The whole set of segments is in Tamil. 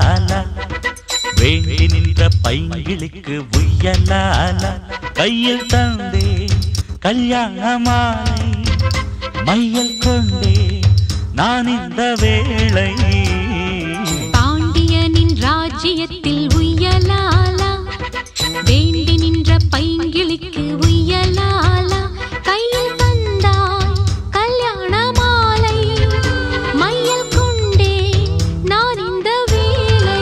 உய்யலாலா வேண்டி நின்ற பைங்கிளிக்கு உய்யலாலா கையில் தந்தே கல்யாண மாலை மையல் கொண்டே நான் இந்த வேளை பாண்டியனின் ராஜ்யத்தில் உய்யலாலா வேண்டி நின்ற பைங்கிளிக்கு உய்யலாலா கையில் தந்தாய் கல்யாண மாலை மையல் கொண்டே நான் இந்த வேளை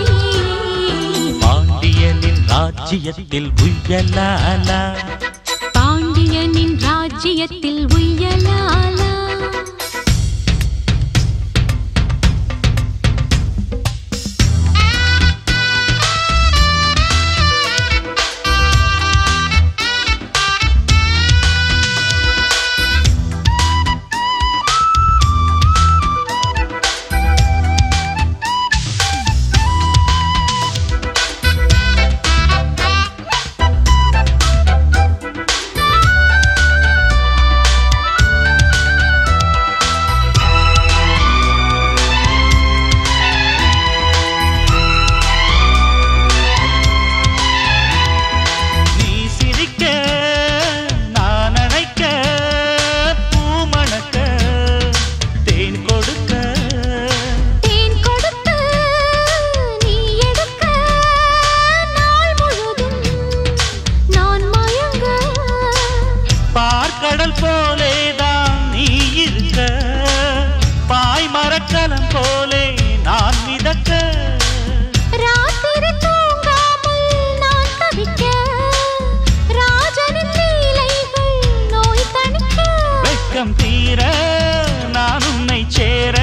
பாண்டியனின் ராஜ்யத்தில் உய்யலாலா பாண்டியனின் ராஜ்யத்தில் உய்யலாலா கடல் போலேதான் நீ இருக்க பாய் மரக்கலம் போலே நான் மிதக்க ராத்திரி தூங்காமல் நான் தவிக்க ராஜனின் லீலைகள் நோய் தணிக்க வெட்கம் தீர நான் உன்னை சேர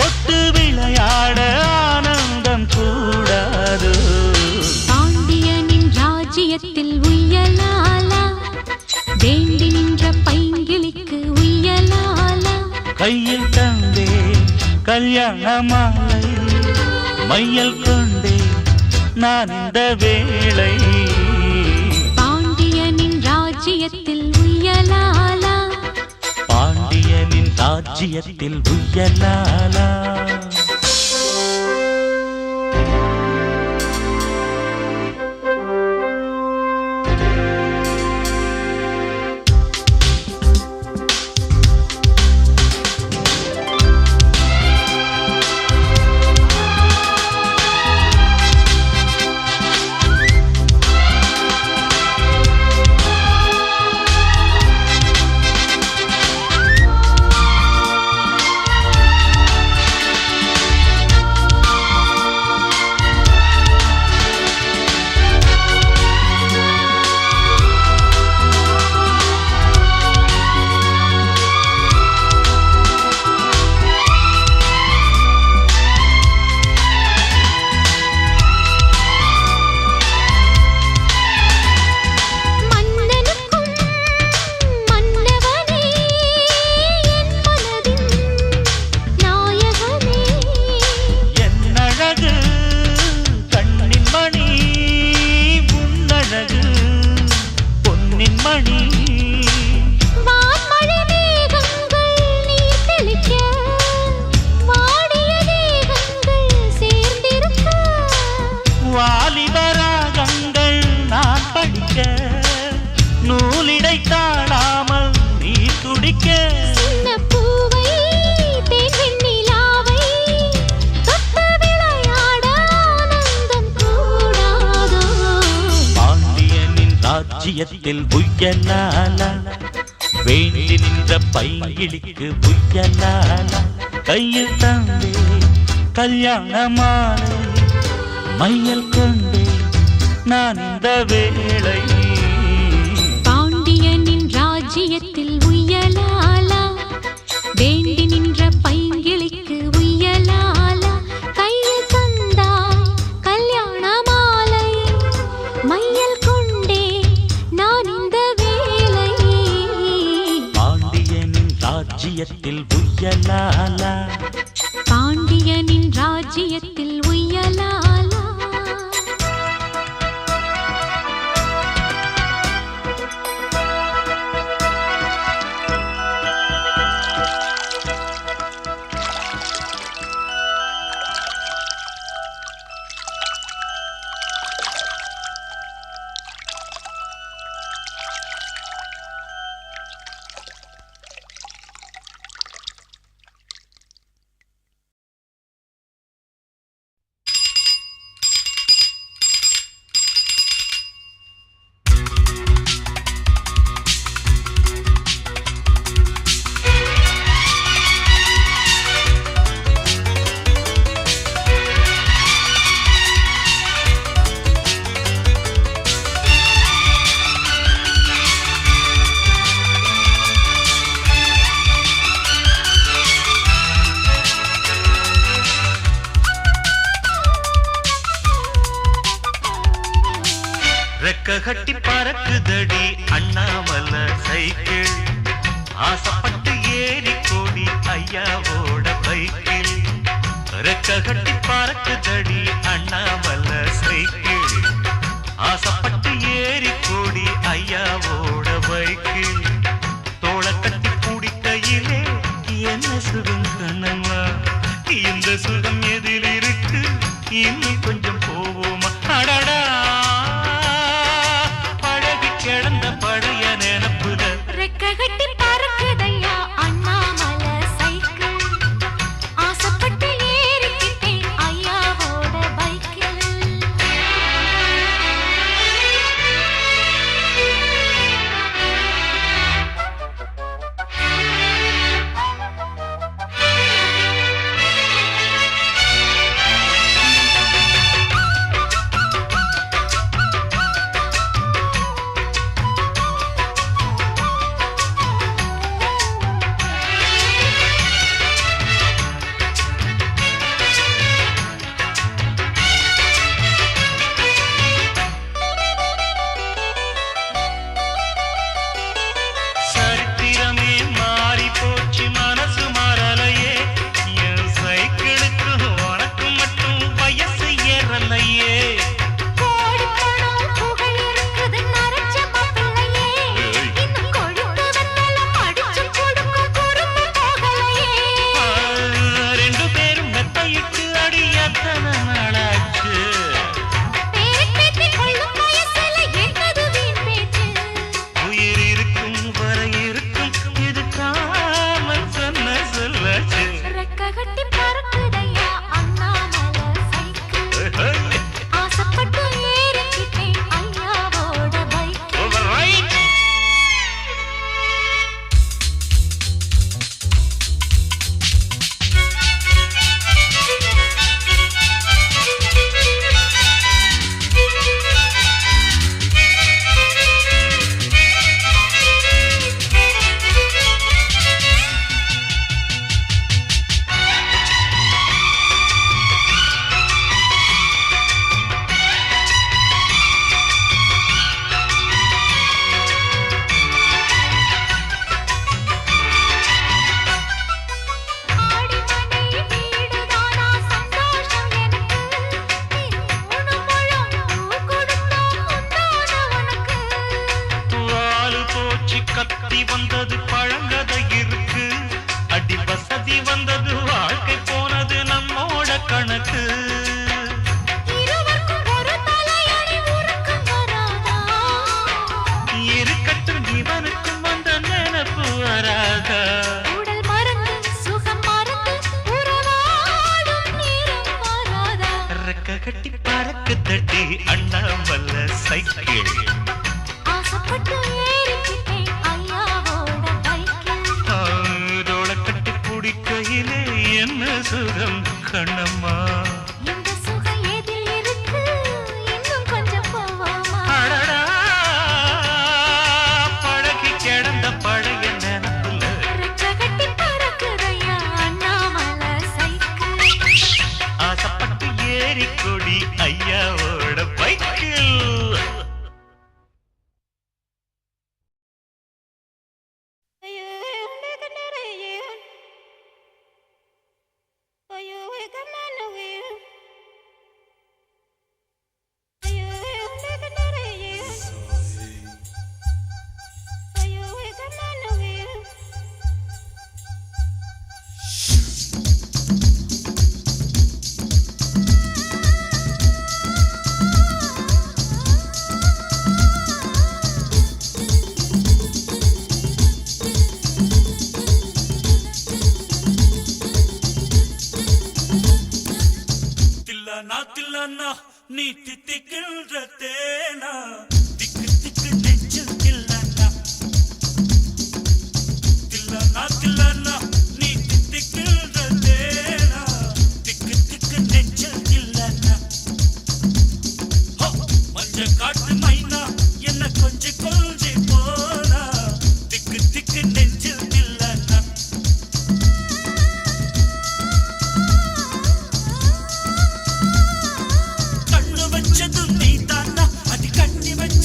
தொட்டு விளையாட ஆனந்தம் கூடாது பாண்டியனின் ராஜ்யத்தில் உய்யலாலா வேண்டி நின்ற பைங்கிளிக்கு உய்யலாலா கையில் தந்தே கல்யாண மாலை மையல் கொண்டே நான் இந்த வேளை பாண்டியனின் ராஜ்யத்தில் உய்யலாலா பாண்டியனின் ராஜ்யத்தில் உய்யலாலா வாலிபராகங்கள் நான் படிக்க நூலிடை தாழாமல் நீ துடிக்க பூவை தேன் நிலாவை தொட்டு விளையாட ஆனந்தம் கூடாதோ பாண்டியனின் ராஜ்யத்தில் உய்யலாலா வேண்டி நின்ற பைங்கிளிக்கு உய்யலாலா கையில் தந்தே கல்யாண மாலை மையல் கொண்டே நான் இந்த வேளை பாண்டியனின் ராஜ்யத்தில் உய்யலாலா வேண்டி நின்ற பைங்கிளிக்கு உய்யலாலா கையில் தந்தாய் கல்யாண மாலை மையல் கொண்டே நான் இந்த வேளை பாண்டியனின் ராஜ்யத்தில் உய்யலாலா பாண்டியனின் ராஜ்யத்தில் உய்யலாலா ரெக்க கட்டி பறக்குதடி அண்ணாமலை சைக்கிள் ஆசைப்பட்டு ஏறி கோடி ஐயாவோட பைக்கில் ரெக்க கட்டி பறக்குதடி அண்ணாமலை சைக்கிள் ஆசைப்பட்டு ஏறி கோடி ஐயாவோட பைக்கில் தோள கட்டி குடிக்கையிலே என்ன சுகம் கண்ணம்மா இந்த சுகம் எதில் இருக்கு இன்னும் கொஞ்சம் போவோமா அடடா பழகி கிடந்த பழைய நினப்புல ரெக்க கட்டி பறக்குதையா அண்ணாமலை சைக்கிள் ஆசைப்பட்டு ஏறிக்கிட்டேன் ஐயாவோட பைக்கில் சரித்திரமே மாறி போச்சு மனசு மாறலையே என் சைக்கிளுக்கு உனக்கு மட்டும் வயசு ஏறலையே கோடி பணம் புகழ் இருக்குது நரைச்ச மாப்பிள்ளையே இன்னும் கொழுப்பு வெத்தலம் அடிச்சு கொடுக்கும் குறும்பு போகலையே ரெண்டு பேரும் மெத்தையிட்டு அடி எத்தனை நாளாச்சு பேத்தி கொள்ளும் வயசுல என்னது வீண் பேச்சு உயிர் இருக்கும் வரை இருக்கும் இது காமன் சொன்ன சொல்லாச்சு ரெக்க கட்டி பறக்குதையா அண்ணாமலை சைக்கிள் ஆசைப்பட்டு ஏறிக்கிட்டேன் ஐயாவோட பைக்கில் Override. ஆடிமனை வீடுதானா சந்தோஷம் எனக்கு நீ மூணு முழம் பூ கொடுத்தா உண்டான உனக்கு வாலு போச்சு கத்தி வந்தது பழங்கதை இருக்கு அடி வசதி வந்தது வாழ்க்கை போனது நம்மோட கணக்கு இருவருக்கும் ஒரு தலையணி உறக்கம் வராதா இருக்கட்டும் இவனுக்கும் வந்த நினைப்பு வராதா உடல் மறந்து சுகம் மறந்து உறவாடும் நேரம் வராதா ரெக்க கட்டி பறக்கு தட்டி அண்ணாமலை சைக்கிள் ஆசைப்பட்டு ஏறிக்கிட்டேன் ஐயாவோட பைக்கில் தோள கட்டி பிடிக்கையிலே என்ன சுகம் கண்ணம்மா இந்த சுகம் எதில் இருக்கு இன்னும் கொஞ்சம் போவோமா அடடா பழகி கிடந்த பழைய நினப்புல ரெக்க கட்டி பறக்குதையா அண்ணாமலை சைக்கிள் ஆசைப்பட்டு ஏறி கொடி ஐயாவோட பைக்கில் தில்லானா நீ தித்திக்கின்ற தேனா திக்கு திக்கு நெஞ்சில் தில்லானா தில்லானா நீ தித்திக்கின்ற தேனா திக்கு திக்கு நெஞ்சில் தில்லானா மஞ்ச காட்டு மைனா என்ன கொஞ்சி கொஞ்சி போனா திக்கு திக்கு நெஞ்சில் தில்லானா கண்ணு வச்சதும் நீ தானா அது கண்ணி வச்ச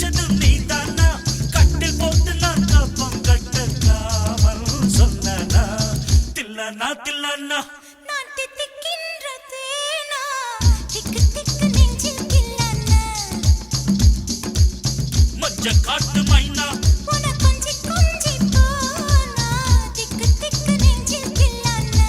திக்கு திக்கு நெஞ்சில் கில்லன்னா மஞ்ச காட்டு மைனா உன கொஞ்சி கொஞ்சி போனா திக்கு திக்கு நெஞ்சில் கில்லன்னா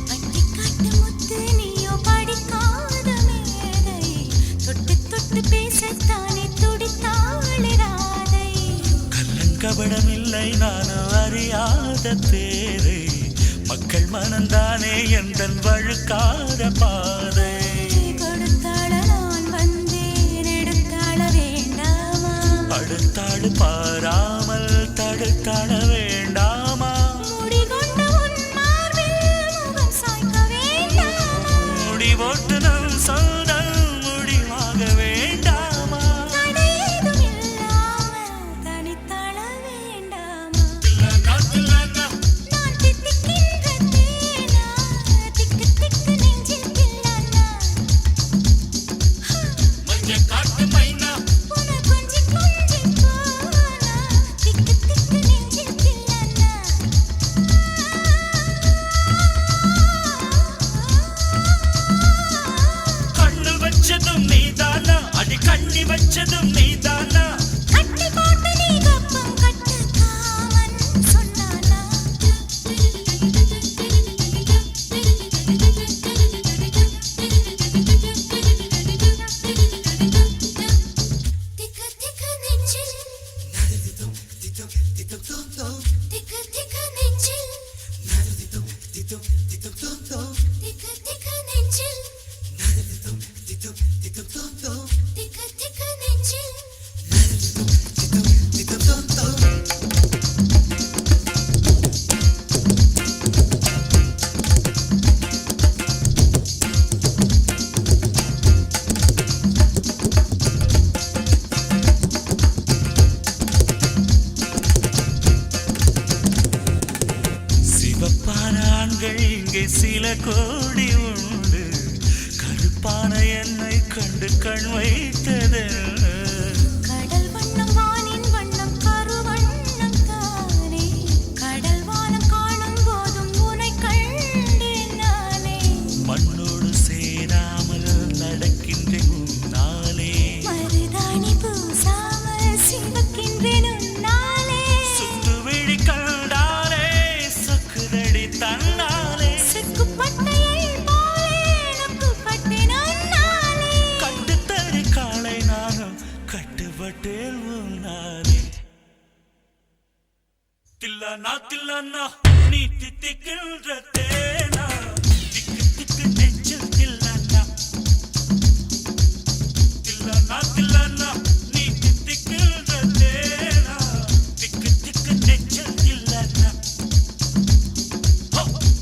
பட்டிக்காட்டு முத்து நீயோ படிக்காத மேதை தொட்டு தொட்டு பேசத்தானே துடித்தாளே ராதை கள்ளங்கபடமில்லை நானும் அறியாத பேரை மக்கள் மனந்தானே எந்தன் வழுக்காத பாதை கொடுத்தாள நான் வந்தேன் எடுத்தாள வேண்டாமா அடுத்தாடு பாராமல் தடுத்தாட வேண்டாமா முடிகொண்ட உன் மார்பில் முகம் சாய்க்க வேண்டாமா முடி போட்டு நம் சொந்தம் முடிவாக வேண்டாமா தடையேதும் இல்லாமல் தனித்தாள வேண்டாமா தில்லனா நான் தித்திக்கின்ற தேனா திக்கு திக்கு நெஞ்சில் கில்லன்னா மஞ்ச காட்டு மைனா உன கொஞ்சி கொஞ்சி போனா திக்கு திக்கு நெஞ்சில் கில்லன்னா கண்ணு வச்சதும் நீதானா அடி கண்ணி வச்சதும் நீதானா கட்டி போட்டு நீ கப்பம் கட்டு காமன் சொன்னானா திக்கு திக்கு நெஞ்சில் திக்கு திக்கு நெஞ்சில் திக்கு திக்கு நெஞ்சில் திக்கு திக்கு நெஞ்சில் சிவப்பான ஆண்கள் இங்கே சில கோடி உண்டு கருப்பான என்னை கண்டு கண் வைத்தது கடல் வண்ணம் வானின் வண்ணம் கருவண்ணம் தானே கடல் வானம் காணும் போதும் உனை கண்டேன் நானே மண்ணோடு சேராமல் நடக்கின்றேன் உன்னாலே மருதாணி பூசாமல் சிவக்கின்றேன் உன்னாலே சுட்டு விழி கண்டாலே சொக்குதடி தன்னாலே சிக்குப்பட்டையை போலே நொக்குப்பட்டேன் உன்னாலே கட்டுத்தறி காலை நானும் கட்டுப்பட்டேன் உன்னாலே தில்லனா நீ தித்திக்கின்ற தேனா திக்கு திக்கு நெஞ்சில் தில்லனா தில்லனா நீ தித்திக்கின்ற தேனா திக்கு திக்கு நெஞ்சில் தில்லனா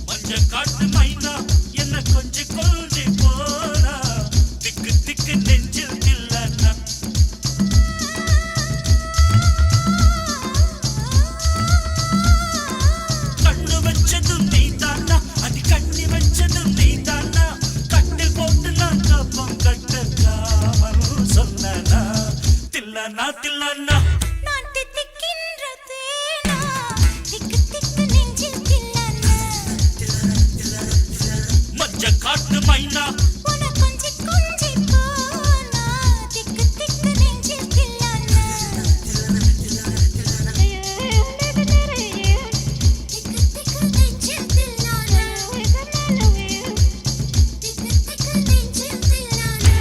மஞ்ச காட்டு மைனா என்ன கொஞ்சி கொஞ்சி போனா திக்கு திக்கு நெஞ்சில் தில்லனா கண்ணு வச்சதும் நீதானா அடி கண்ணி வச்சதும் நீதானா கட்டில் போட்டு நான் கப்பம் கட்டக்காமல் சொன்னனா தில்லனா நான் தித்திக்கின்ற தேனா திக்கு திக்கு நெஞ்சில் கில்லன்னா மஞ்ச காட்டு மைனா உன கொஞ்சி கொஞ்சி போனா திக்கு திக்கு நெஞ்சில் கில்லன்னா திக்கு திக்கு நெஞ்சில் கில்லன்னா திக்கு திக்கு நெஞ்சில் கில்லன்னா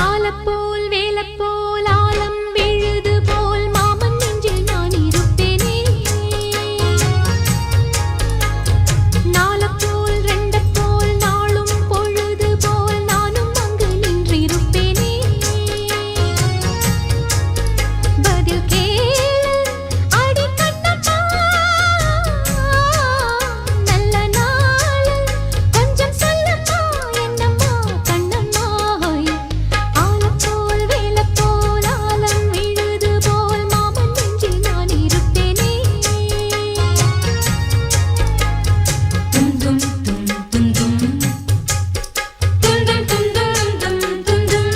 ஆலப்போல் வேலப்போல் ஆலம் விழுது போல் மாமன் நெஞ்சில் நான் இருப்பேனே. நாலப்போல் ரெண்டப்போல் நாளும் பொழுது போல் நானும் அங்கு நின்றிருப்பேனே. பதில் கேளு அடி கண்ணம்மா, நல்ல நாள் கொஞ்சம் சொல்லம்மா என்னம்மா கண்ணம்மா. ஆலப்போல் வேலப்போல் ஆலம் விழுது போல் மாமன் நெஞ்சில் நான் இருப்பேனே. தும் தும் தும் தும் தும் தும் தும் தும் தும் தும் தும் தும்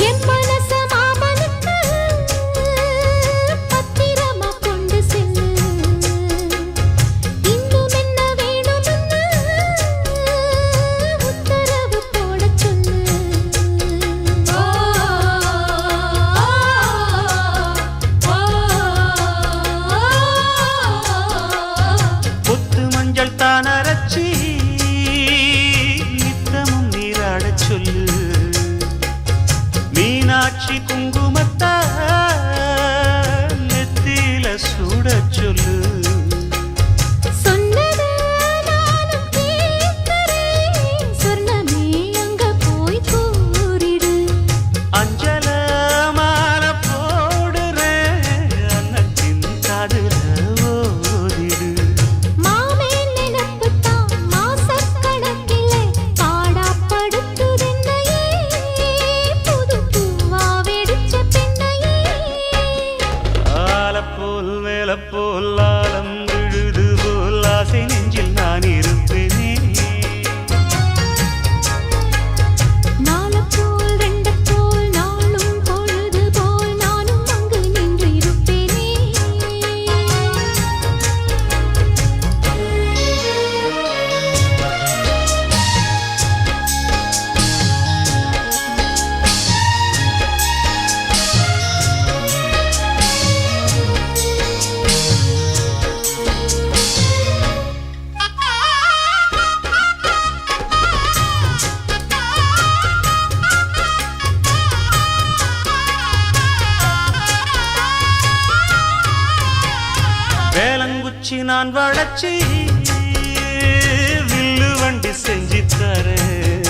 என் மனச மாமனுக்கு பத்திரமா கொண்டு செல்லு. இன்னும் என்ன வேணும்னு உத்தரவு போடச் சொல்லு. கொத்து மஞ்சள் தான் அரைச்சி நித்தமும் நீராடச் சொல்லு. மீனாட்சி குங்குமத்தா நெத்தியில சூடச் சொல்லு. சொன்னத நானும் கேட்கிறேன், சொர்ணமே அங்க போய் கூறிடு. அஞ்சல மாலை போடுறேன், அன்னத்தின் காதுல ஓதிடு. மாமே நினைப்புத்தான் மாசக்கணக்கிலே பாடாப்படுத்துதென்னையே, புது பூவா வெடிச்ச பெண்ணையே. ஆலப்போல் மேலப்போல் ஆலம் விழுது போல் ஆசை நெஞ்சில் நான் இருப்பேனே. நாலப்போல் ரெண்டப்போல் நாளும் பொழுது போல் நானும் அங்கு நின்றிருப்பேனே. வேலங்குச்சி நான் வளச்சி வில்லு வண்டி செஞ்சு தரேன்.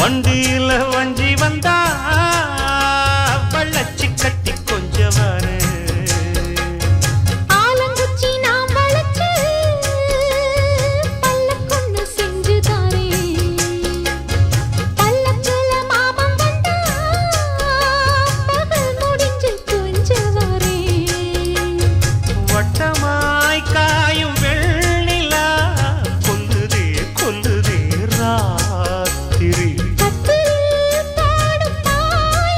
வண்டியில வஞ்சி வந்தா வள்ளச்சி கட்டி கொஞ்சம் வரேன். ஆலங்குச்சி நாம் வளைச்சு பல்லக்கொன்னு செஞ்சு தாரேன். பல்லக்குல மாமன் வந்தா பகல் முடிஞ்சு கொஞ்சம் வரேன். வட்டமாய் காயும் வெள்ளிலா கொல்லுதே கொல்லுதே ராத்திரி. கட்டிலில் பாடும் பாடல்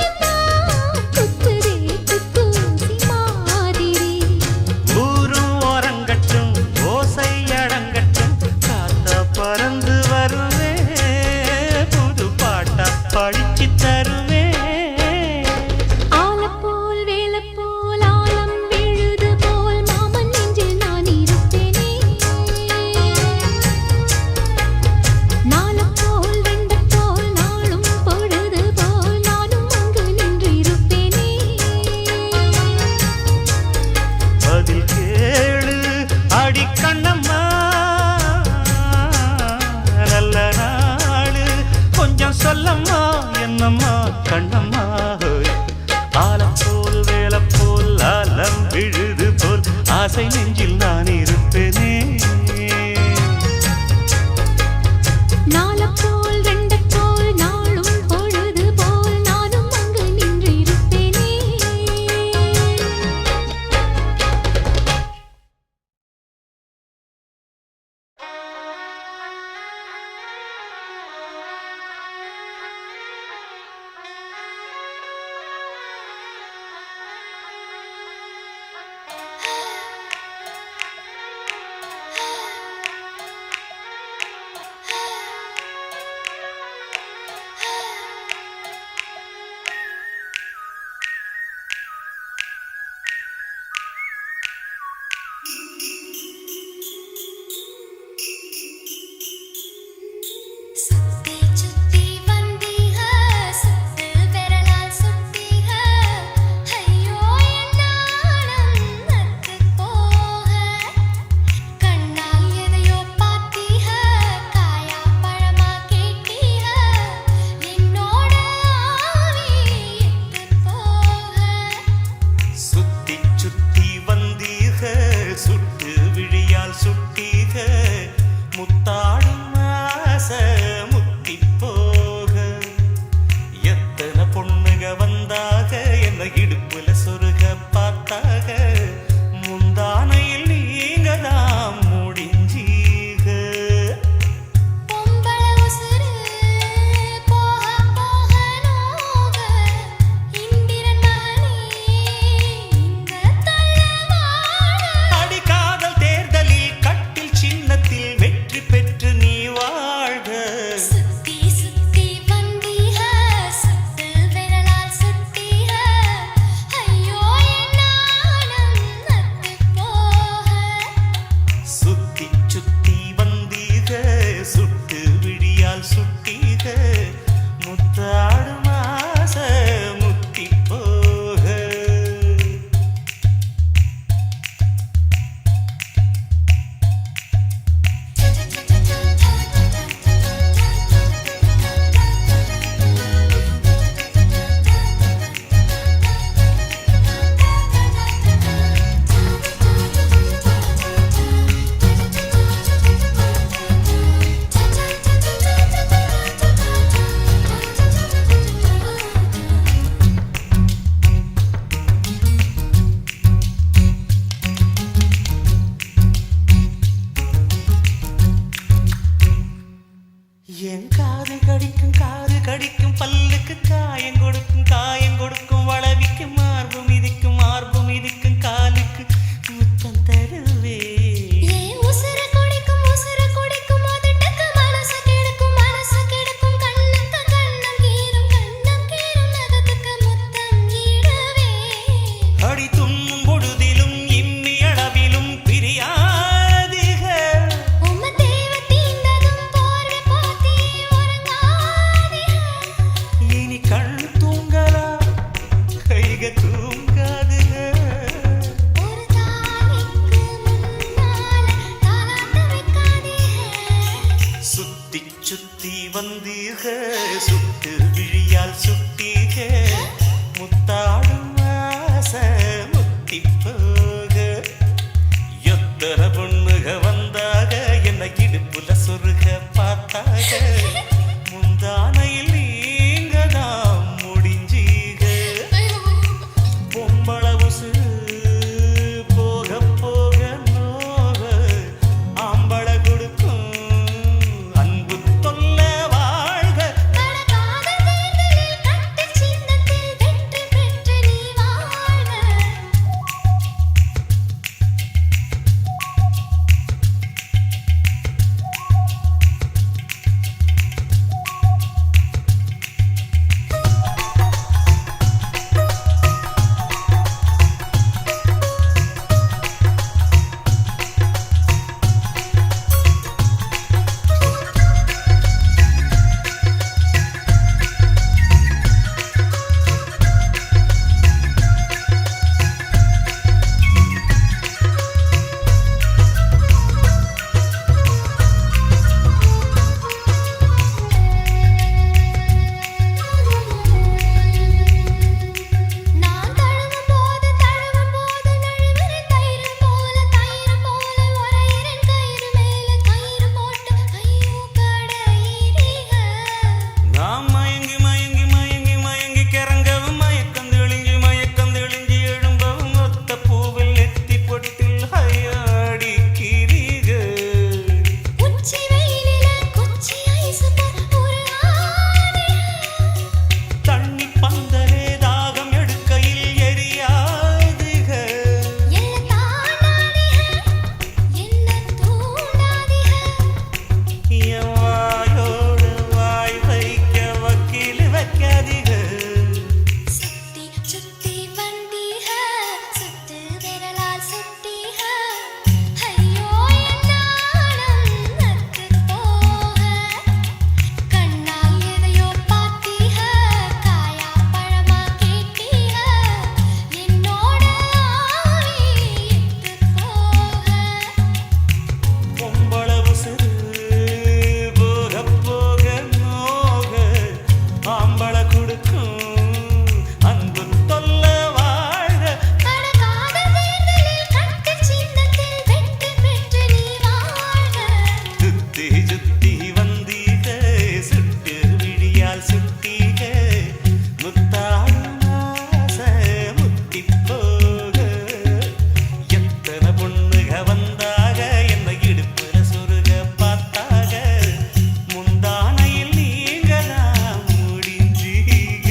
துண்ணும் பொழுதிலும் இம்மி அளவிலும் பிரியாதிக உம்ம தேவ தீண்டதும் போர்வை போத்தி உறங்காதிக இனி கண் தூங்கலா கைக தூங்காதுக ஒரு தாலிக்கு முன்னால தாலாட்ட வைக்காதிக சுத்தி சுத்தி வந்தீக சுட்டு விழியால் சுட்டீக முத்தாடும் ஆசை முத்தி போக எத்தனை பொண்ணுக வந்தாக என்ன இடுப்புல சொருக பார்த்தாக முந்தானையில் நீங்க தான் முடிஞ்சீக பொம்பள உசுறு போக போக நோக ஆம்பள கொடுக்கும் அன்பு தொல்ல வாழ்க கடகாத தேர்தலில் கட்டு சின்னத்தில் வெற்றி பெற்று நீ வாழ்க நான் தழுவும் போது நழுவுற தயிரும் போல உரையிறன் கயிறு மேல கயிறு போட்டு ஐயோ கடையிறீக நாம் மயங்கி மயங்கி மயங்கி மயங்கி கிறங்கவும் மயக்கம் தெளிஞ்சு எழும்பவும் ஒத்த பூவில் நெத்தி பொட்டில் ஹையாடிக்கிறீக உச்சி வெயிலில குச்சி ஐஸ் ஒரு ஆதிக தண்ணி பந்தலே தாகம் எடுக்கையில் எரியாதுக எல்ல தாண்டாதிக என்ன தூண்டாதிக என் வாயோடு வாய் வைக்க வக்கீல் வைக்காதீக சுத்தி சுத்தி வந்தீக சுத்து விரலால் சுட்டீக ஐயோ என் நாணம் நத்து போக கண்ணால் எதையோ பார்த்தீக காயா பழமா கேட்டீக என்னோட ஆவி இட்டு போக பொம்பள உசுறு போக போக நோக ஆம்பள கொடுக்கும் அன்பு தொல்ல வாழ்க கடகாத தேர்தலில் கட்டு சின்னத்தில் வெற்றி பெற்று நீ வாழ்க சுத்தி சுத்தி வந்தீக சுட்டு விழியால் சுட்டீக முத்தாடும் ஆசை முத்தி போக எத்தனை பொண்ணுக வந்தாக என்ன இடுப்புல சொருக பார்த்தாக முந்தானையில் நீங்க தான் முடிஞ்சீக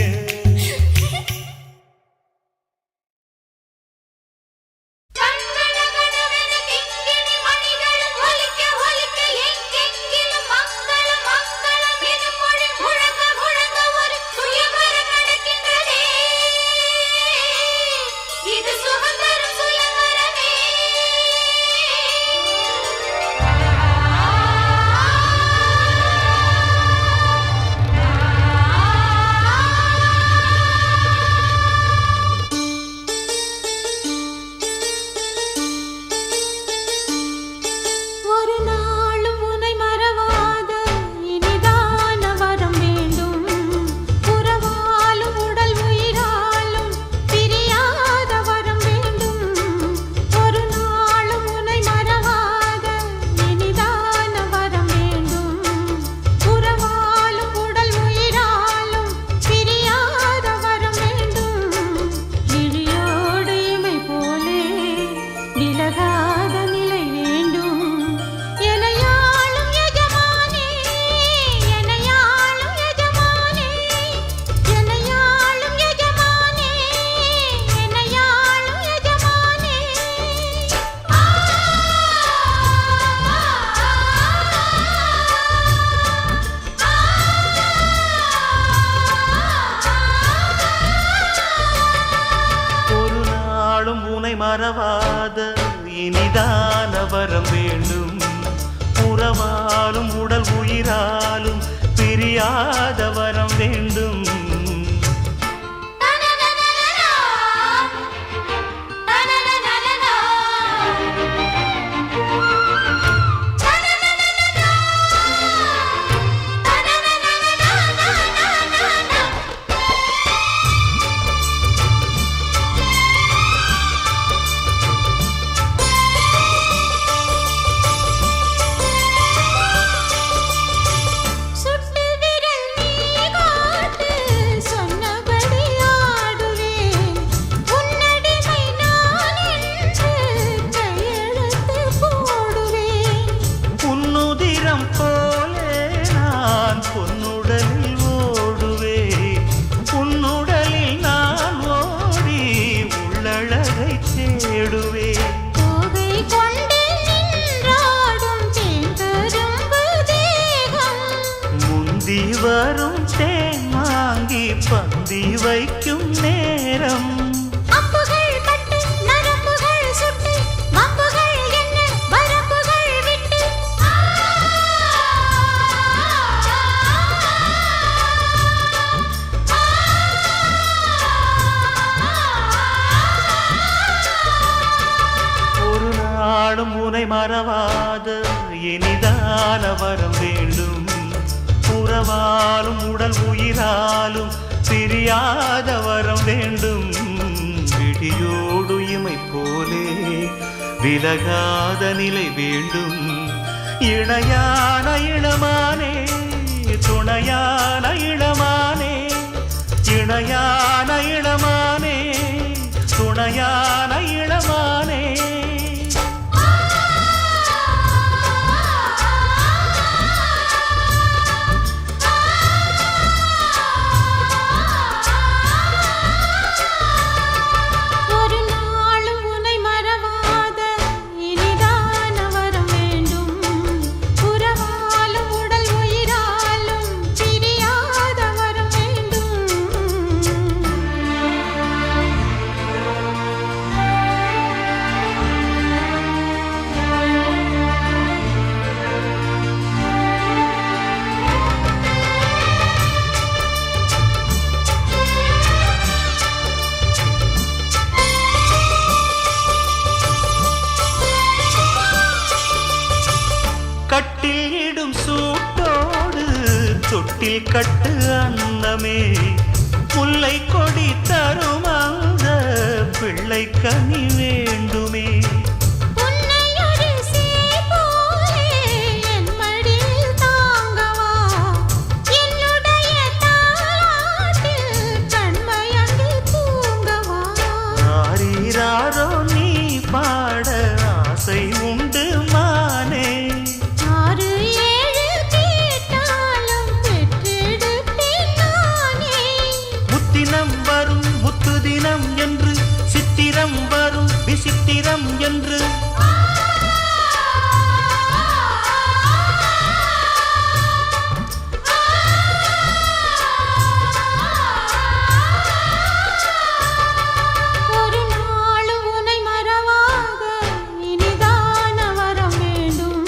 கங்கணகணவென கிங்கிணி மணிகளும் ஒலிக்க ஒலிக்க எங்கெங்கிலும் மங்களம் மங்களம் எனும் மொழி முழங்க முழங்க ஒரு சுயவரம் நடக்கின்றதே இது சுகந்தரும் சுயவரமே ஒரு நாளும் உனை மறவாத இனிதான வரம் வேண்டும் உறவாலும் உடல் உயிராலும் பிரியாத வரம் வேண்டும் மறவாத இனிதான வரம் வேண்டும். உறவாலும் உடல் உயிராலும் பிரியாத வரம் வேண்டும். வரும் தேன் வாங்கி பந்தி வைக்கும் நேரம். அம்புகள் பட்டு நரம்புகள் சுட்டு வம்புகள் என்ன வரம்புகள் விட்டு ஒரு நாளும் உனை மறவாத இனிதான வரம் வேண்டும். உறவாலும் உடல் உயிராலும் பிரியாத வரம் வேண்டும். விடியோடு இமை போலே விலகாத நிலை வேண்டும். இணையான இளமானே துணையான இளமானே இணையான இளமானே துணையான இளமானே. கட்டில் இடும் சூட்டோடு தொட்டில் கட்டு அன்னமே. முல்லை கொடி தரும் அந்த பிள்ளை கனி வேண்டுமே. ஆரீராரோ நீ பாட ஆசை உண்டு மானே. முத்தினம் வரும் முத்து தினம் என்று சித்திரம் வரும் விசித்திரம் என்று ஒரு நாளும் உனை மறவாத இனிதான வரம் வேண்டும்.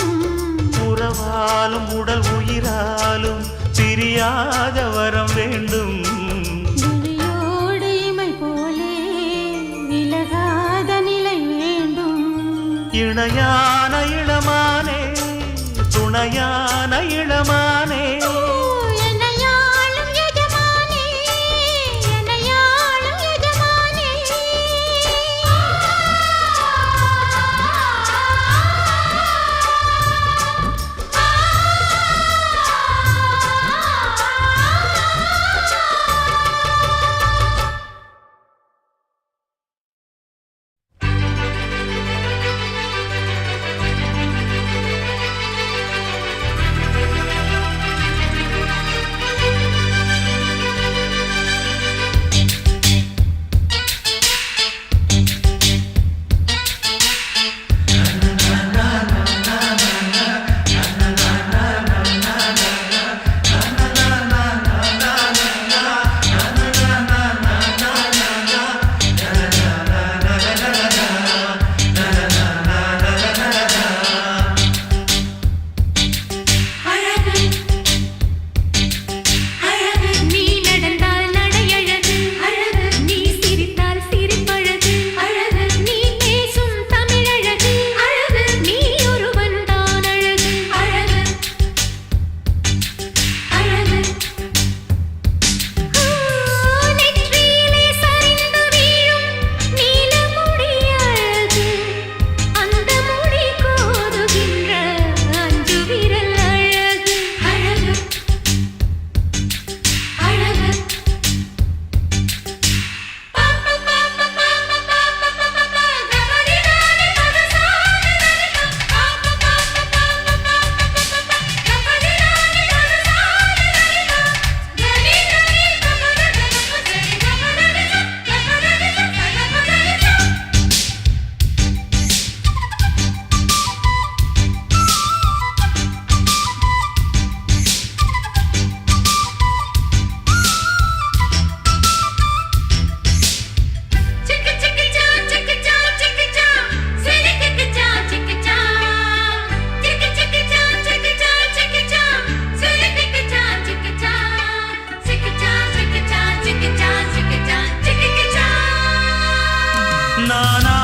உறவாலும் உடல் உயிராலும் பிரியாத வரம் வேண்டும். இணையான இளமானே துணையான இளமானே.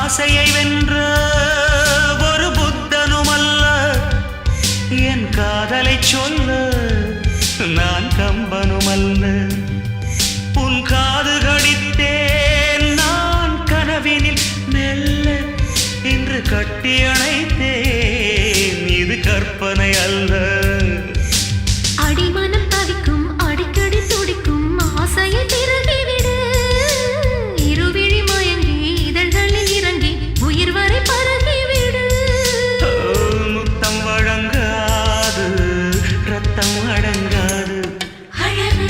ஆசையை வென்ற ஒரு புத்தனும் அல்ல, என் காதலை சொல்ல நான் கம்பனும் அல்ல. உன் காது கடித்தேன் நான் கனவினில் மெல்ல, இன்று கட்டி அணைத்தேன் இது கற்பனை அல்ல. அடிமனம் தவிக்கும் அடிக்கடி துடிக்கும் ஆசையை திரட்டிவிடு, இருவிழி மயங்கி இதழ்களில் இறங்கி உயிர் வரை பரகிவிடு. முத்தம் வழங்காது ரத்தம் அடங்காது. அழகு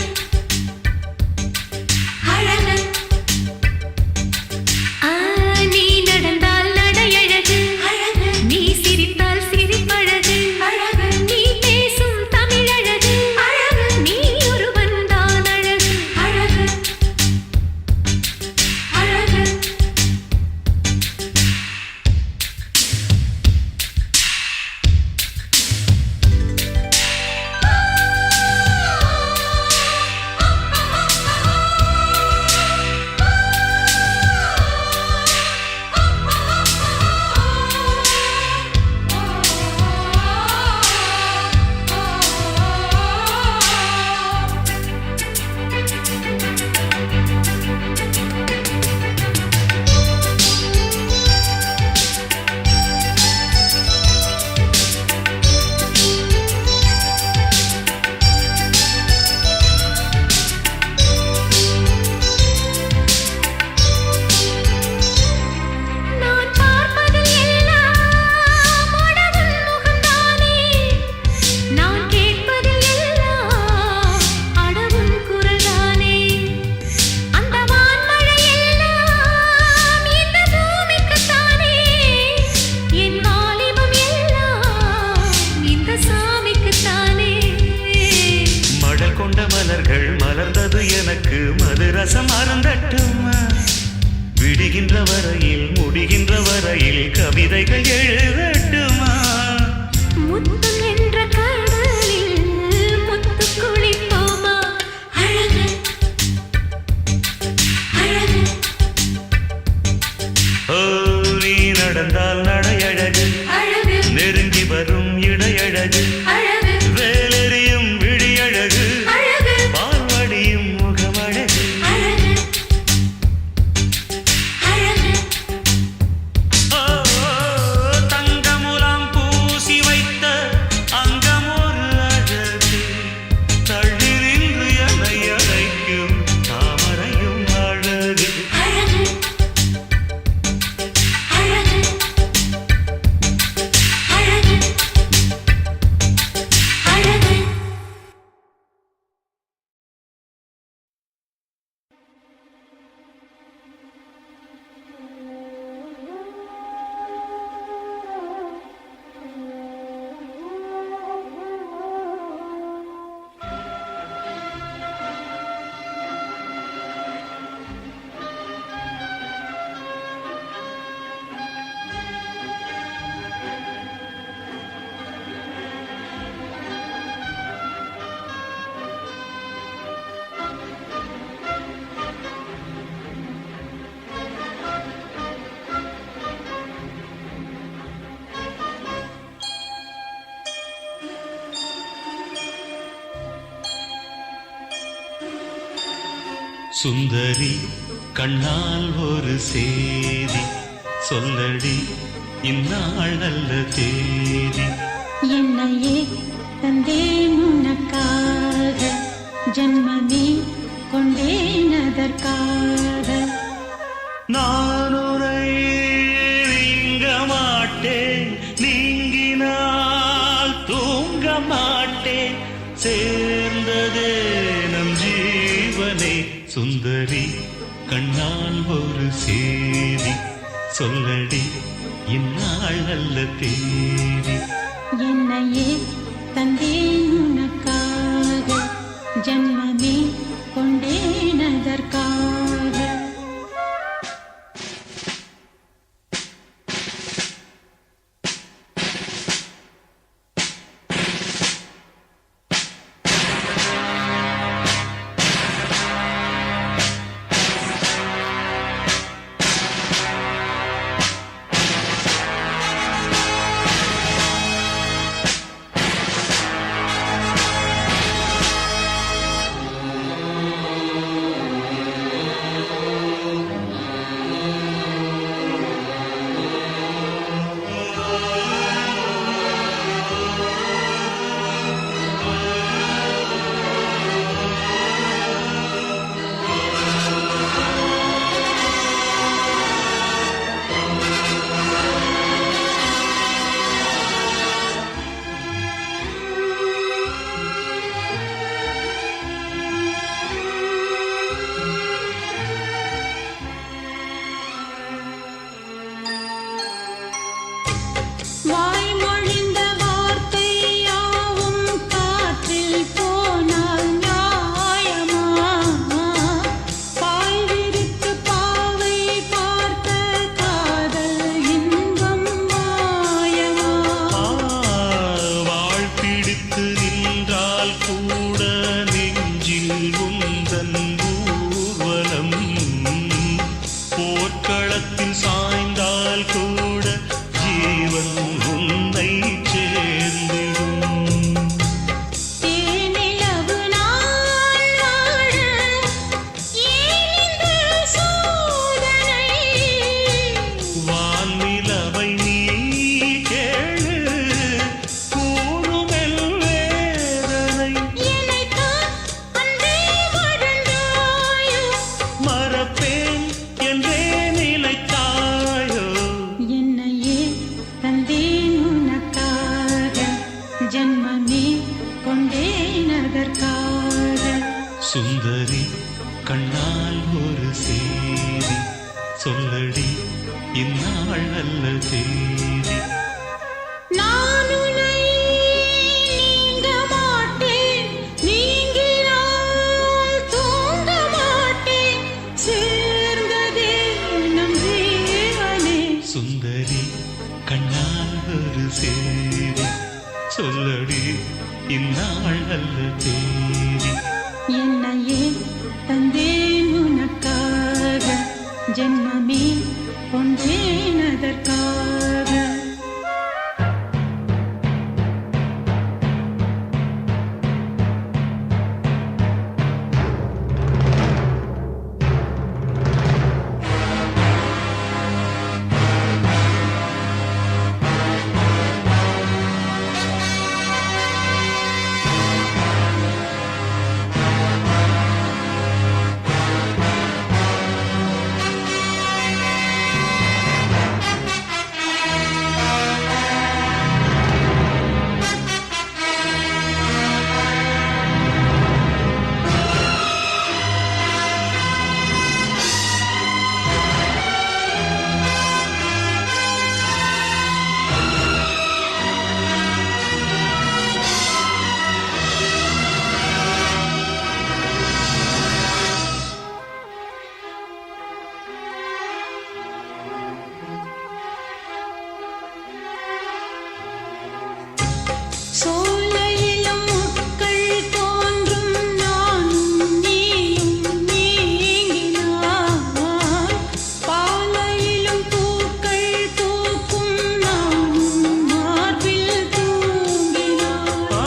அழகு நீ நடந்தால் நடையழகு அழகு, நீ சிரித்தால் சிரிப்பழகு அழகு, நீ பேசும் தமிழழகு அழகு, நீ ஒருவன் தான் அழகு அழகு அழகு. நான் பார்ப்பதில் எல்லாம் உனது முகம்தானே, நான் கேட்பதில் எல்லாம் அடவும் குரல்தானே. அந்த வான்மழை எல்லாம் இந்த பூமிக்குத்தானே, என் வாலிபம் எல்லாம் இந்த சாமிக்குத்தானே. மடல் கொண்ட மலர்கள் மலர்ந்தது எனக்கு மதுரசம் அருந்தட்டுமா, விடுகின்ற வரையில் முடிகின்ற வரையில் கவிதைகள் எழுதட்டுமா. முத்தம் என்ற கடலில் முத்து குளிப்போமா. அழகு அழகு ஓ நீ நடந்தால் நடையழகு, அழகு நெருங்கி வரும் இடையழகு, அழகு வேலெறியும் விழியழகு, அழகு பால்வடியும் முகமழகு. அழகு அழகு ஓ தங்கமுலாம் பூசி வைத்த அங்கமொரு அழகு, தள்ளி நின்று என்னை அழைக்கும் தாமரையும் அழகு. அழகு அழகு அழகு அழகு. சுந்தரி கண்ணால் ஒரு சேதி சொல்லடி, இந்நாள் நல்ல தேதி. என்னையே தந்தேன் உனக்காக, ஜன்மமே கொண்டேன் அதற்காக. நான் உரை நீங்க மாட்டேன், நீங்கினால் தூங்க மாட்டேன், சேர்ந்ததே நம் ஜீவனே. சுந்தரி கண்ணால் ஒரு சேதி சொல்லடி, இந்நாள் நல்ல தேதி. என்னையே தந்தேன் உனக்காக, ஜன்மமே கொண்டேன் அதற்காக. இல்லாமல் கூட ஜீவன் உன்னை சேர்ந்திடும். தேனிலவு நாள் வாழ ஏன் இந்த சோதனை? வான்நிலவை நீ கேளு கூறுமெல் வேதனை. என்னைத்தான் அன்றே மறந்தாயோ? மறப்பேன் என்றே நினைத்தாயோ? என்னையே தந்தேன் உனக்காக, ஜன்மமே கொண்டேன் அதற்காக. சுந்தரி கண்ணால் ஒரு செய்தி சொல்லடி இந்நாள் நல்ல தேதி. நான் உன்னை நீங்க மாட்டேன், நீங்கினால் தூங்க மாட்டேன், சேர்ந்ததே நம் ஜீவனே. சுந்தரி கண்ணால் ஒரு செய்தி சொல்லடி இந்நாள் நல்ல தேதி. என்னையே தந்தேன் உனக்காக, ஜென்மமே கொண்டேன் அதற்காக. சோலையிலும் முட்கள் தோன்றும், நானும் நீயும் நீங்கினாய். பாலையிலும் பூக்கள் பூக்கும், நானும் மார்பில் தூங்கினாய்.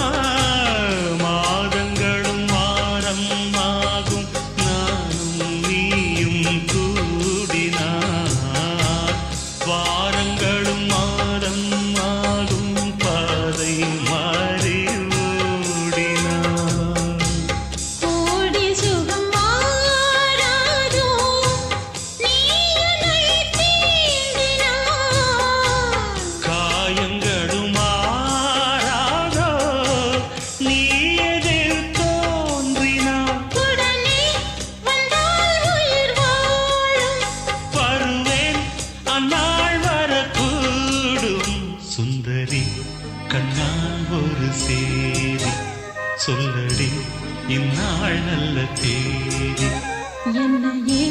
மாதங்களும் வாரம் ஆகும் நானும் நீயும் கூடினார். வாரங்களும் மாதம் ஆகும் பாதை மாறி ஓடினார். கோடி சுகம் மாறாதோ, நீ என்னை தீண்டினாய். காயங்களும் மாறாதோ நீ எதிர் தோன்றினார். உடனே வந்தால் உயிர் வாழும். வருவேன் அந்நாள் வரக்கூடும். சுந்தரி கண்ணால் ஒரு சேதி சொல்லடி இந்நாள் நல்ல தேதி. என்னையே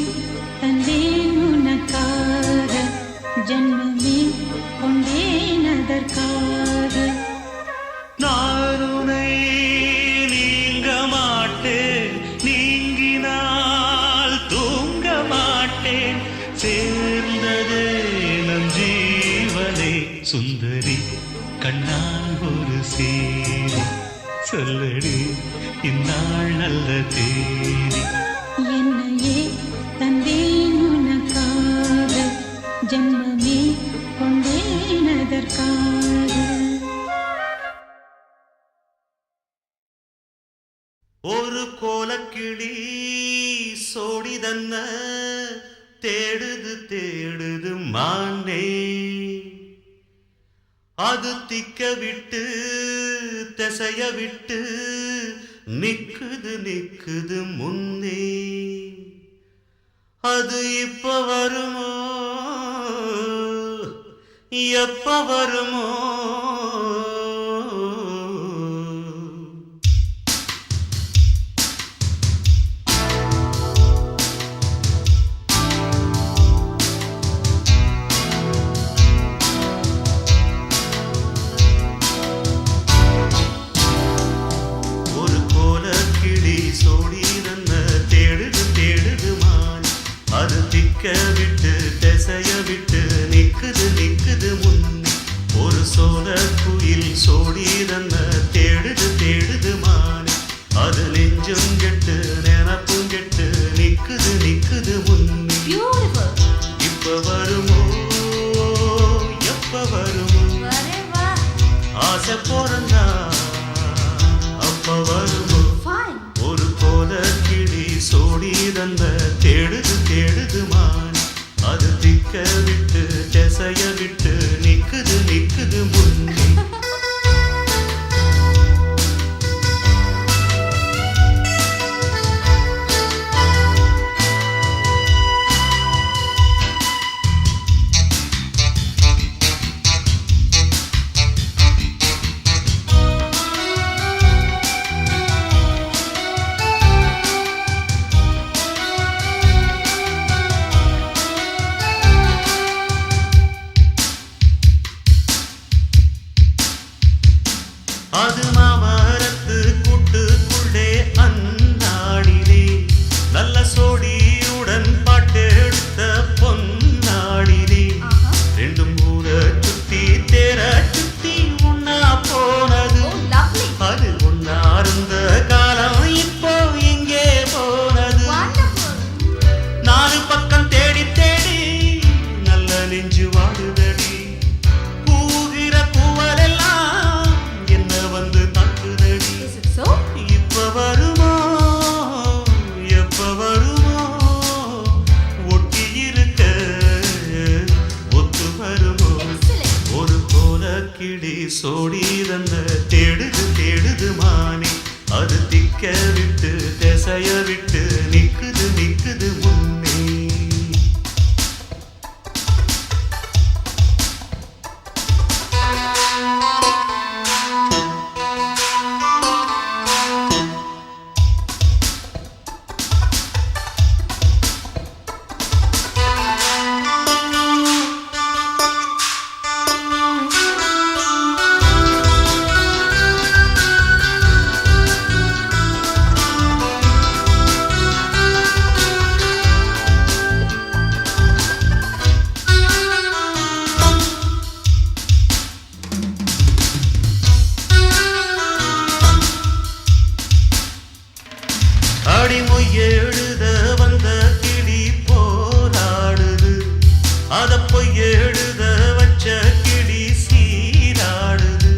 தந்தேன் உனக்காக, ஜன்மமே கொண்டேன் அதற்காக. நான் உன்னை நீங்க மாட்டேன், நீங்கினால் தூங்க மாட்டேன், சேர்ந்ததே நம் ஜீவனே. சுந்தரி கண்ணால் ஒரு சேதி சொல்லடி இந்நாள் நல்ல தேதி. என்னையே தந்தேன் உனக்காக, ஜன்மமே கொண்டேன் அதற்காக. ஒரு கோலக்கிளி சோடிதன்ன தேடுது தேடுது மானே. அது திக்க விட்டு திசைய விட்டு நிக்குது நிக்குது முன்னே. அது இப்ப வருமோ எப்ப வருமோ? விட்டு திசைய விட்டு நிக்குது கிளி சோடி தந்த தேடுது தேடுது மானே அது திக்க விட்டு திசைய விட்டு நிக்குது நிக்குது முன்னே அடிமொய் எழுத வந்த கிளி போராடுது அத பொய் எழுத வச்ச கிளி சீராடுது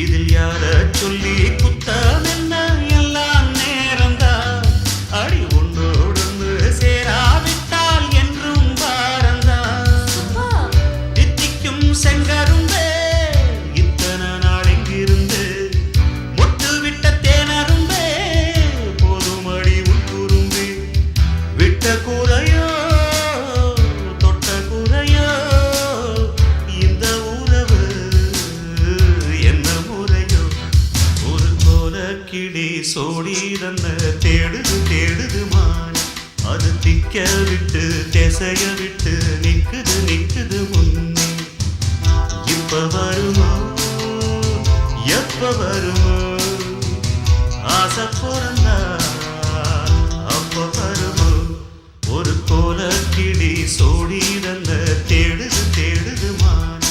இதில் யார சொல்லி குத்தம் என்ன எல்லாம் நேரம்தான் அடி ஒன்றோடு சேராவிட்டால் என்றும் பாரந்தான் தித்திக்கும் செங்கரும்பே இத்தனை நாள் எங்கிருந்து முட்டு விட்ட தேனரும்பே விட்ட கூரையோ தொட்ட கூரையோ இந்த உறவு என்ன முறையோ ஒரு கோல கிளி சோடி தன்ன தேடுது தேடுது மான் அது திக்க விட்டு திசைய விட்டு நிக்குது நிக்குது முன்னே இப்ப வருமோ எப்ப வருமோ ஆசை பிறந்தா அப்ப வருமோ ஒரு கோல கிளி சோடி தந்த தேடுது தேடுது மான்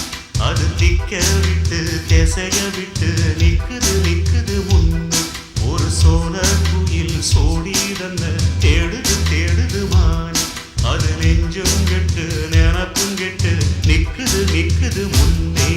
அது திக்க விட்டு திசைய விட்டு நிக்குது நிக்குது முன்னு ஒரு சோழ குயில் சோடி தந்த தேடுது தேடுது மான் அது நெஞ்சும் கெட்டு நினப்பும் கெட்டு நிக்குது நிக்குது முன்னே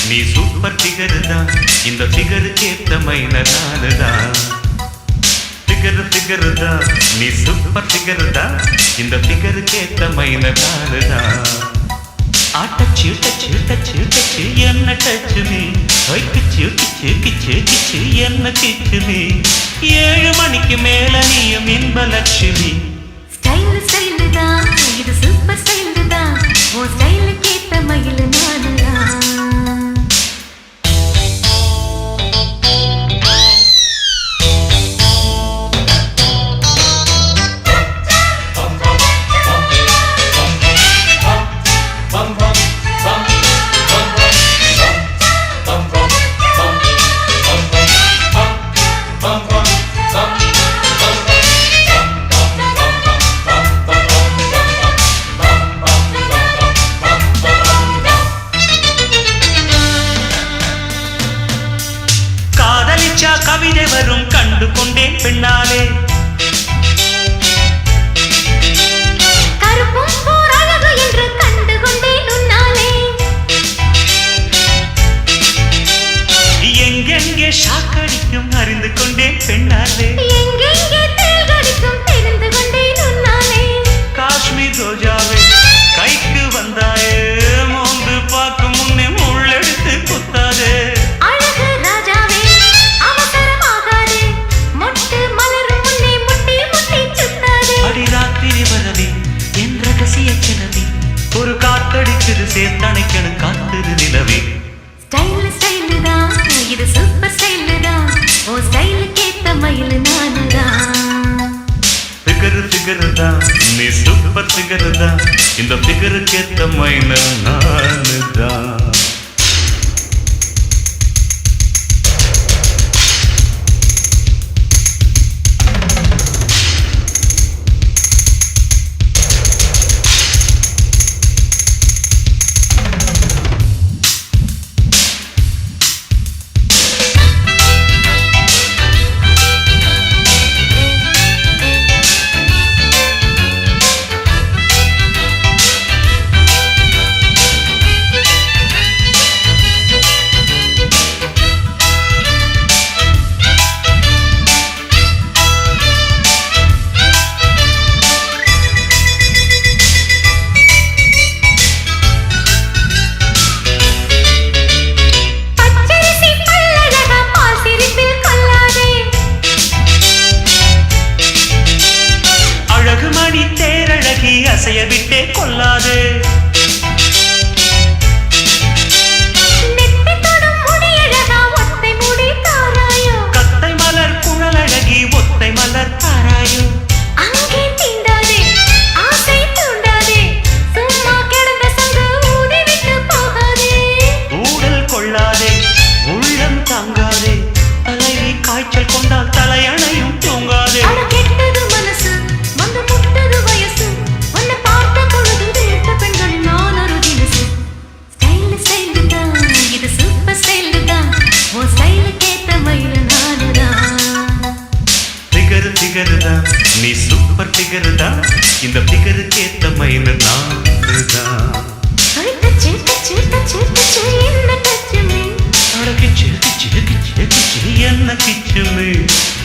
நீ சூப்பர் ஃபிகர் தான் இந்த ஃபிகருக்கு ஏத்த மைனர் நானுதான் ஃபிகர் தான் நீ சூப்பர் ஃபிகர் தான் இந்த ஃபிகருக்கு ஏத்த மைனர் நானுதான் ஆட்டச்சு டச்சு டச்சு டச்சு என்ன டச்சு நீ கிச்சு கிச்சு கிச்சு கிச்சு என்ன கிச்சு நீ 7 மணிக்கு மேல நீயும் இன்ப லட்சுமி ஸ்டைல் ஸ்டைல் தான் இது சூப்பர் ஸ்டைல் தான் ஓ ஸ்டைலுக்கு ஏத்த மயில் நானுதான் கட்டிரு சேர்த்தணைக்கணும் காத்திரு நிலவே. ஸ்டைல் ஸ்டைல் தான் இது சூப்பர் ஸ்டைல் தான் ஓ ஸ்டைலுக்கு ஏத்த மயில் நானுதான். ஃபிகரு தான் நீ சூப்பர் ஃபிகரு தான் இந்த ஃபிகருக்கு ஏத்த மைனர் நானு தான். அசைய விட்டே கொள்ளாது கத்தை மலர் குழலழகி ஒத்தை மலர் தாராயோ. அங்கே தீண்டாதே ஆசை தூண்டாதே சும்மா கிடந்த சங்கு ஊதி விட்டு போகாதே. ஊடல் கொள்ளாதே உள்ளம் தாங்காதே தலைவி காய்ச்சல் கொண்டால் தலையணையும் தூங்காதே. கெட்டது மனசு வந்து முட்டது வயசு உன்னை பார்த்த பொழுது வேட்ட பெண்கள் நான் ஒரு தினசு. ஸ்டைல் ஸ்டைல் தான் இது சூப்பர் ஸ்டைல் தான் உன் ஸ்டைலுக்கு ஏத்த மயில் நானுதான். ஃபிகரு தான் நீ சூப்பர் ஃபிகரு தான் இந்த ஃபிகருக்கு ஏத்த மைனர் நானு தான். டச்சு டச்சு டச்சு டச்சு என்ன டச்சுமே கிச்சு கிச்சு கிச்சு கிச்சு என்ன கிச்சுமே.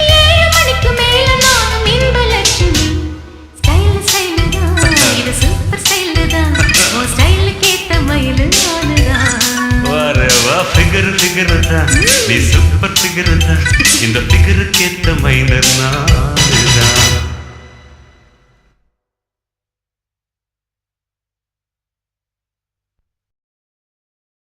7 மணிக்கு மேல நானும் இன்பலட்சுமி. ஸ்டைல் ஸ்டைல் தான் இது சூப்பர் ஸ்டைல் தான் உன் ஸ்டைலுக்கு ஏத்த மயில் நானுதான். வரவா ஃபிகரு தான் நீ சூப்பர் ஃபிகரு தான் இந்த ஃபிகருக்கு ஏத்த மைனர் நான்